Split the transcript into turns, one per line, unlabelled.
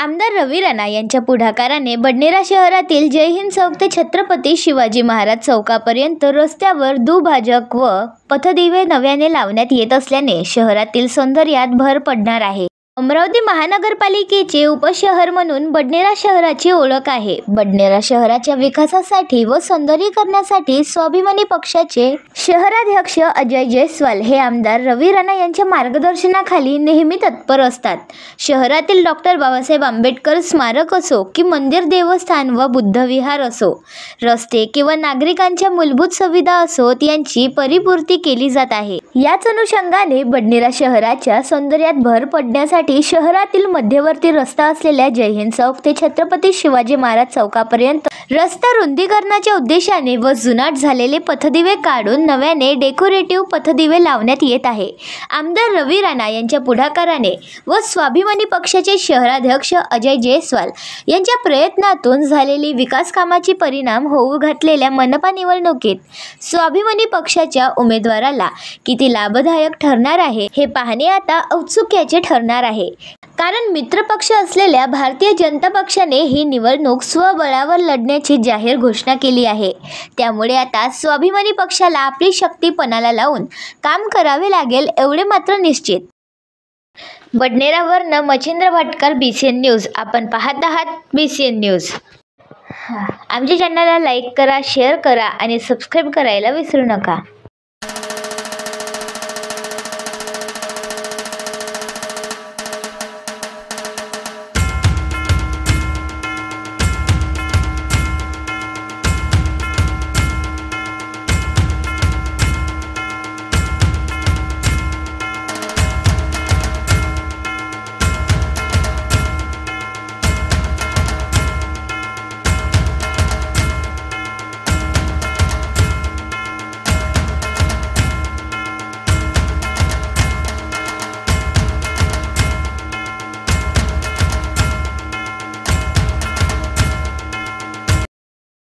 आमदार रवी राणा यांच्या पुढाकाराने बडनेरा शहरातील जय हिंद चौक ते छत्रपती शिवाजी महाराज चौकापर्यंत रस्त्यावर दुभाजक व पथदिवे नव्याने लावण्यात येत असल्याने शहरातील सौंदर्यात भर पडणार आहे। अमरावती महानगरपालिकेचे उपशहर म्हणून बडनेरा शहराची ओळख आहे। बडनेरा शहराच्या विकासासाठी व सौंदर्यीकरणासाठी स्वाभिमानी पक्षाचे शहराध्यक्ष अजय जयस्वाल हे आमदार रवी राणा यांच्या मार्गदर्शनाखाली नेहमी तत्पर असतात। शहरातील डॉक्टर बाबासाहेब आंबेडकर स्मारक असो की मंदिर, देवस्थान व बुद्धविहार असो, रस्ते किंवा नागरिकांच्या मूलभूत सुविधा असोत, यांची परिपूर्ती केली जात आहे। याच अनुषंगाने बडनेरा शहराच्या सौंदर्यात भर पडण्यासाठी शहरातील मध्यवर्ती रस्ता असलेल्या जय हिंद चौक ते छत्रपती शिवाजी महाराज चौकापर्यंत रस्ता रुंदीकरणाच्या उद्देशाने व जुनाट झालेले पथदिवे काढून नव्याने डेकोरेटिव्ह पथदिवे लावण्यात येत आहे। आमदार रवी राणा यांच्या पुढाकाराने व स्वाभिमानी पक्षाचे शहराध्यक्ष अजय जयस्वाल यांच्या प्रयत्नातून झालेली विकास कामाची परिणाम होऊ घातलेल्या मनपा निवडणुकीत स्वाभिमानी पक्षाच्या उमेदवाराला किती लाभदायक ठरणार आहे हे पाहणे आता औत्सुक्याचे ठरणार आहे। कारण मित्रपक्ष असलेल्या भारतीय जनता पक्षाने ही निवडणूक स्वबळावर लढण्याची जाहीर घोषणा केली आहे। त्यामुळे आता स्वाभिमानी पक्षाला आपली शक्ती पणाला लावून काम करावे लागेल एवढे मात्र निश्चित। बडनेरावरनं मच्छिंद्र भाटकर, BCN न्यूज। आपण पाहत आहात BCN न्यूज। आमच्या चॅनलला लाईक करा, शेअर करा आणि सबस्क्राईब करायला विसरू नका।